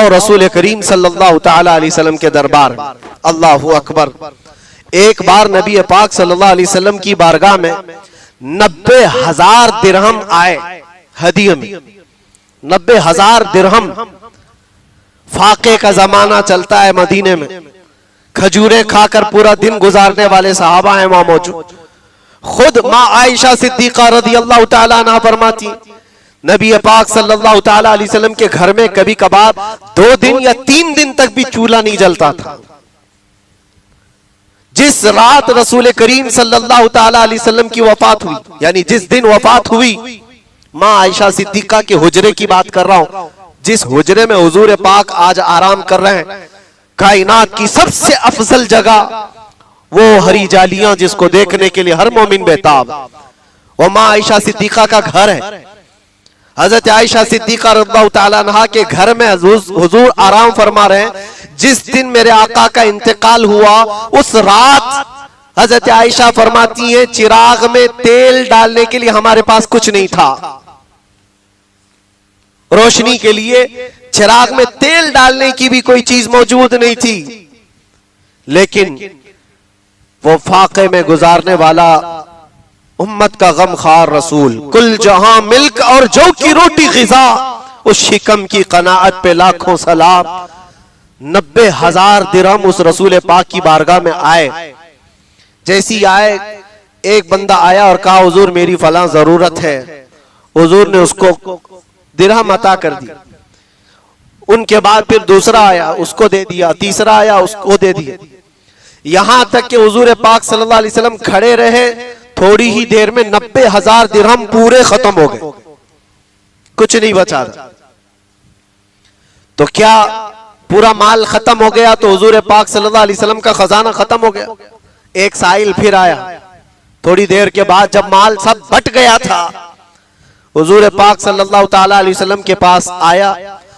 आओ रसूल करीम सल्लल्लाहु ताला अलैहि वसल्लम के दरबार। अल्लाहु अकबर। एक बार नबी पाक सल्लल्लाहु अलैहि वसल्लम की बारगाह में 90,000 दिरहम आए हदिया में। 90,000 दिरहम। फाके का जमाना चलता है मदीने में, खजूरें खाकर पूरा दिन गुजारने वाले सहाबा हैं वहां मौजूद। खुद माँ आयशा सिद्दीका रज़ी अल्लाह ताला अन्हा फरमाती, नबी पाक सल्लल्लाहु ताला अलैहि वसल्लम के घर में कभी कभार 2 दिन या 3 दिन तक भी चूल्हा नहीं जलता था। जिस रात रसूल करीम सल्लल्लाहु ताला अलैहि वसल्लम की वफात हुई, यानी जिस दिन वफात हुई, माँ आयशा सिद्दीका के हुजरे की बात कर रहा हूं, जिस हुजरे में हुजूर पाक आज आराम कर रहे हैं, कायनात की सबसे अफजल जगह, वो हरी जालियां जिसको देखने के लिए हर मोमिन बेताब, वो माँ आयशा सिद्दीका का घर है। हजरत आयशा सिद्दीका रज़ियल्लाहु ताला अन्हा के घर में हुजूर आराम फरमा रहे हैं। जिस दिन मेरे आका का इंतकाल हुआ, उस रात हजरत आयशा फरमाती है, चिराग में तेल डालने के लिए हमारे पास कुछ नहीं था। रोशनी के लिए चिराग में तेल डालने की भी कोई चीज मौजूद नहीं थी, लेकिन वो फाके में गुजारने वाला उम्मत का गमखार रसूल, कुल जहां मिल्क और जौ की रोटी ग़िज़ा, उस शिकम की कनाअत पे लाखों सलाम। 90,000 दिरहम उस रसूल पाक की बारगाह में आए। जैसी आए, एक बंदा आया और कहा, हुजूर मेरी फलां जरूरत है। हुजूर ने उसको दिरहम अता कर दी। उनके बाद फिर दूसरा आया, उसको दे दिया। तीसरा आया, उसको दे दिया। यहां तक कि हुजूर पाक सल्लल्लाहु अलैहि वसल्लम खड़े रहे, थोड़ी ही देर में 90,000 दिरहम पूरे खत्म हो गए, कुछ नहीं बचा था। तो क्या पूरा माल खत्म हो गया तो हुजूर पाक सल्लल्लाहु अलैहि वसल्लम का खजाना खत्म हो गया? एक साइल फिर आया, थोड़ी देर के बाद जब माल सब बट गया था, हुजूर पाक सल्लल्लाहु ताला अलैहि वसल्लम के पास आया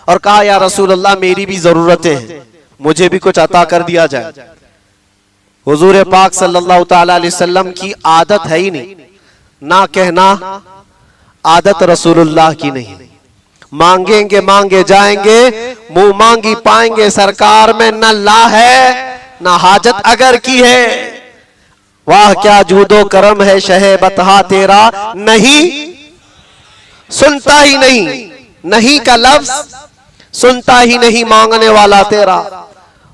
और कहा, या रसूल अल्लाह मेरी भी जरूरतें हैं, मुझे भी कुछ अता कर दिया जाए। हुजूर पाक सल्लल्लाहु ताला अलैहि वसल्लम की आदत है ही नहीं, ना कहना आदत रसूलुल्लाह की नहीं। मांगेंगे मांगे जाएंगे, मुंह मांगी पाएंगे, सरकार में न ला है न हाजत अगर की है। वाह क्या जूदो करम है शहे बतहा तेरा, नहीं सुनता ही नहीं, नहीं का लफ्ज सुनता ही नहीं मांगने वाला तेरा।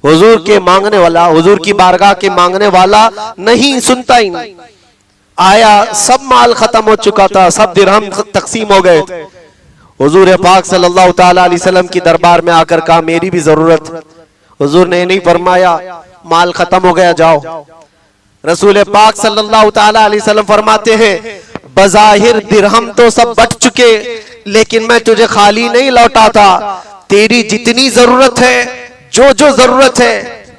हुजूर के मांगने वाला, हुजूर की बारगाह के मांगने वाला नहीं सुनता ही नहीं। आया, सब माल खत्म हो चुका था, सब दिरहम तकसीम हो गए थे। हुजूर पाक सल्लल्लाहु ताला अलैहि वसल्लम की दरबार में आकर कहा, मेरी भी जरूरत है। हुजूर ने नहीं फरमाया माल खत्म हो गया जाओ। रसूल पाक सल्लल्लाहु ताला अलैहि वसल्लम फरमाते हैं, बज़ाहिर दिरहम तो सब बट चुके, लेकिन मैं तुझे खाली नहीं लौटाता। तेरी जितनी जरूरत है, जो जो जरूरत है,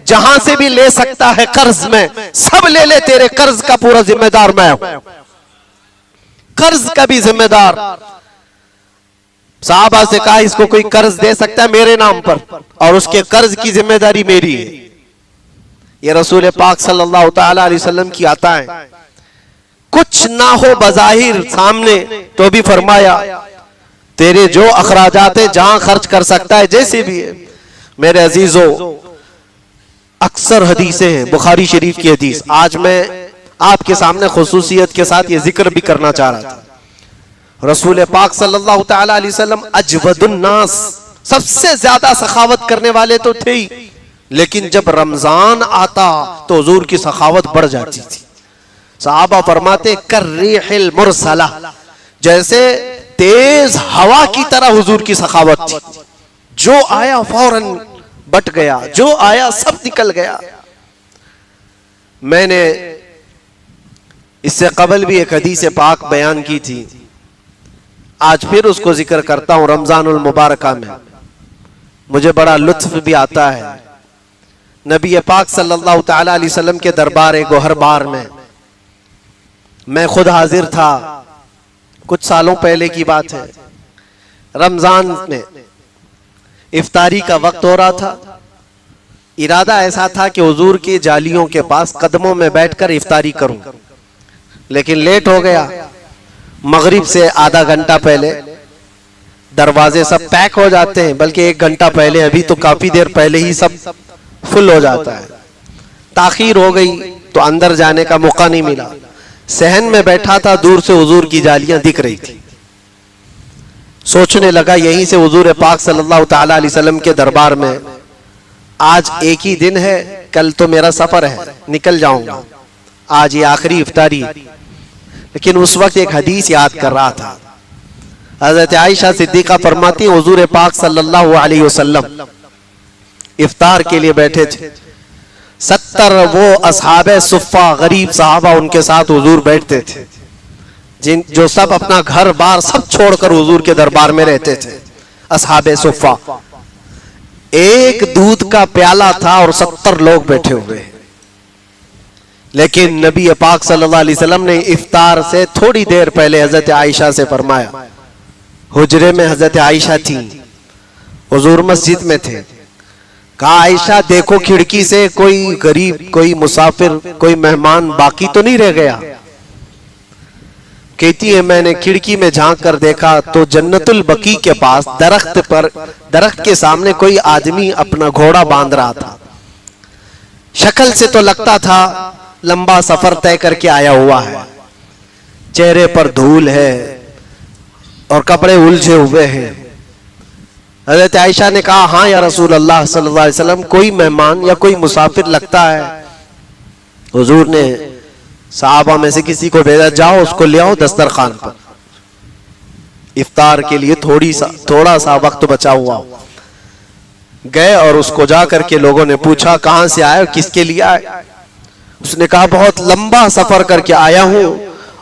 जहां से भी ले सकता है कर्ज में, सब ले ले, तेरे कर्ज का पूरा जिम्मेदार मैं हूं, कर्ज का भी जिम्मेदार। साहबा से कहा, इसको कोई कर्ज दे सकता है मेरे नाम पर, और उसके कर्ज की जिम्मेदारी मेरी है। ये रसूल पाक सल्लल्लाहु ताला अलैहि वसल्लम की आता है। कुछ ना हो बज़ाहिर सामने, तो भी फरमाया, तेरे जो अखराजात है जहां खर्च कर सकता है, जैसे भी है। मेरे अजीजों, अक्सर हदीसें हैं, बुखारी शरीफ की हदीस, आज मैं आपके सामने खुसूसियत के साथ ये जिक्र भी करना चाह रहा था। रसूल पाक सल्लल्लाहु ताला अलैहि वसल्लम अजवदुन नास, सबसे ज्यादा सखावत करने वाले तो थे ही, लेकिन जब रमजान आता तो हुजूर की सखावत बढ़ जाती थी। सहाबा फरमाते, कर्रिहिल मुरसला, जैसे तेज हवा की तरह हुजूर की सखावत थी। जो आया फौरन बट गया, जो आया सब निकल गया। मैंने इससे कबल भी एक हदीस पाक बयान की थी, आज फिर उसको जिक्र करता हूं। रमजानुल मुबारका में मुझे बड़ा लुत्फ भी आता है। नबी पाक सल्लल्लाहु ताला अलैहि वसल्लम के दरबार गोहरबार में मैं खुद हाजिर था, कुछ सालों पहले की बात है। रमजान में इफ्तारी का वक्त हो रहा था। इरादा ऐसा था कि हुजूर की जालियों के पास कदमों में बैठकर इफ्तारी करूं, लेकिन लेट हो गया। मगरिब से आधा घंटा पहले दरवाजे सब पैक हो जाते हैं, बल्कि 1 घंटा पहले, अभी तो काफी देर पहले ही सब फुल हो जाता है। ताखीर हो गई तो अंदर जाने का मौका नहीं मिला। सहन में बैठा था, दूर से हुजूर की जालियां दिख रही थी। सोचने लगा यहीं से हुजूर पाक सल्लल्लाहु ताला अलैहि वसल्लम के दरबार में आज एक ही दिन है, कल तो मेरा सफर है, निकल जाऊंगा, आज ये आखिरी इफ्तारी। लेकिन उस वक्त एक हदीस याद कर रहा था। हजरत आयशा सिद्दीका फरमाती, हुजूर पाक सल्लल्लाहु अलैहि वसल्लम इफ्तार के लिए बैठे थे। 70 वो असहाबे सुफ़ा गरीब साहबा उनके साथ हुजूर बैठते थे, जो सब अपना घर बार सब छोड़कर हुजूर के दरबार में रहते थे। असहाबे सुफ़ा, एक दूध का प्याला था और 70 लोग बैठे हुए। लेकिन नबी पाक सल्लल्लाहु अलैहि वसल्लम ने इफ्तार से थोड़ी देर पहले हजरत आयशा से फरमाया, हुजरे में हजरत आयशा थी, हुजूर मस्जिद में थे। कहा, आयशा देखो खिड़की से कोई गरीब, कोई मुसाफिर, कोई मेहमान बाकी तो नहीं रह गया। कहती है मैंने खिड़की में झांक कर देखा तो जन्नतुल बकी के पास दरख्त के सामने कोई आदमी अपना घोड़ा बांध रहा था। शक्ल से तो लगता था लंबा सफर तय करके आया हुआ है, चेहरे पर धूल है और कपड़े उलझे हुए हैं। हज़रत आयशा ने कहा, हाँ या रसूल अल्लाह सल्लल्लाहु अलैहि वसल्लम, कोई मेहमान या कोई मुसाफिर लगता है। हुजूर ने साहबा में से किसी को भेजा, जाओ उसको ले आओ दस्तरखान पर, इफ्तार के लिए थोड़ा सा वक्त बचा हुआ। गए और उसको जा करके लोगों ने पूछा, कहां से आए, किसके लिए आए? उसने कहा, बहुत लंबा सफर करके आया हूं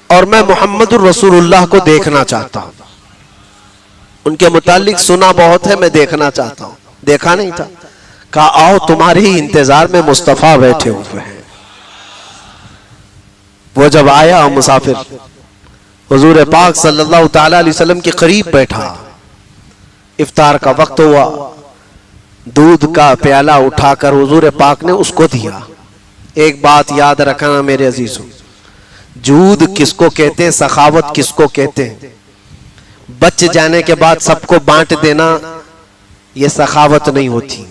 और मैं मुहम्मदुर रसूलुल्लाह को देखना चाहता हूं। उनके मुतालिक सुना बहुत है, मैं देखना चाहता हूं, देखा नहीं था। कहा, आओ तुम्हारे ही इंतजार में मुस्तफा बैठे हुए हैं। वो जब आया मुसाफिर, हुजूर पाक सल्लल्लाहु ताला अलैहि वसल्लम के करीब बैठा, इफ्तार का वक्त हुआ, दूध का प्याला उठाकर हुजूर पाक ने उसको दिया। एक बात याद रखना मेरे अजीजों, जूद किसको कहते हैं, सखावत किसको कहते हैं? बच जाने के बाद सबको बांट देना यह सखावत नहीं होती।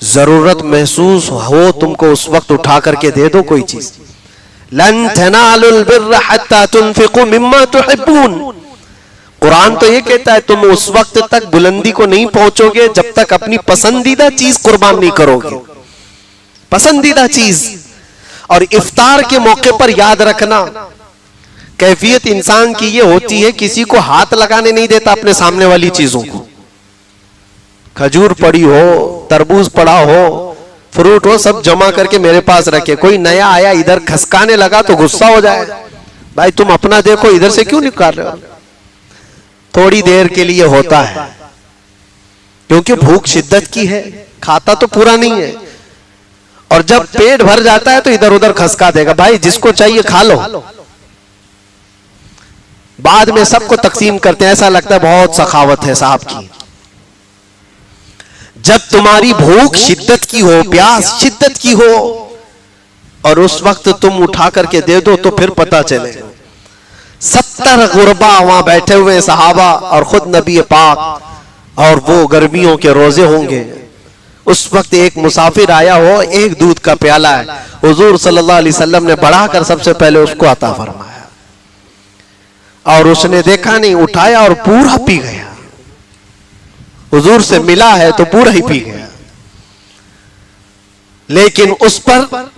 जरूरत महसूस हो तुमको उस वक्त उठा करके दे दो कोई चीज। लन तनालुल बिर्र हत्ता तुनफिकू मिम्मा तुहिब्बून। कुरान तो ये कहता है तुम उस वक्त तक बुलंदी को नहीं पहुंचोगे जब तक अपनी पसंदीदा चीज कुर्बान नहीं करोगे, पसंदीदा चीज। और इफ्तार के मौके पर याद रखना, कैफियत इंसान की ये होती है, किसी को हाथ लगाने नहीं देता अपने सामने वाली चीजों को। खजूर पड़ी हो, तरबूज पड़ा हो, फ्रूट हो, सब जमा करके मेरे पास रखे। कोई नया आया इधर खसकाने लगा तो गुस्सा हो जाए, भाई तुम अपना देखो, इधर से क्यों निकाल रहे हो? थोड़ी देर के लिए होता है, क्योंकि भूख शिद्दत की है, खाता तो पूरा नहीं है। और जब पेट भर जाता है तो इधर उधर खसका देगा, भाई जिसको चाहिए खा लो। बाद में सबको तकसीम करते हैं, ऐसा लगता है बहुत सखावत है साहब की। जब तुम्हारी भूख शिद्दत की हो, प्यास शिद्दत की हो, और उस वक्त तुम उठा करके दे दो तो फिर पता चले। 70 गुरबा वहां बैठे हुए सहाबा और खुद नबी पाक, और वो गर्मियों के रोजे होंगे। उस वक्त एक मुसाफिर आया हो, एक दूध का प्याला है, हुजूर सल्लल्लाहु अलैहि वसल्लम ने बढ़ाकर सबसे पहले उसको अता फरमाया, और उसने देखा नहीं, उठाया और पूरा पी गया। हुजूर से मिला है तो पूरा ही पी गया। लेकिन उस पर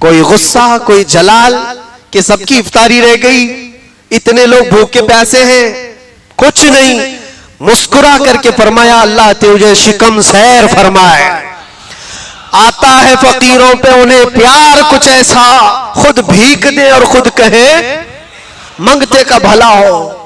कोई गुस्सा, कोई जलाल कि सबकी इफ्तारी रह गई, इतने लोग भूखे प्यासे हैं, कुछ नहीं। मुस्कुरा करके फरमाया, अल्लाह तुझे शिकम सैर फरमाए। आता है फकीरों पे उन्हें प्यार कुछ ऐसा, खुद भीख दे और खुद कहे मंगते का भला हो।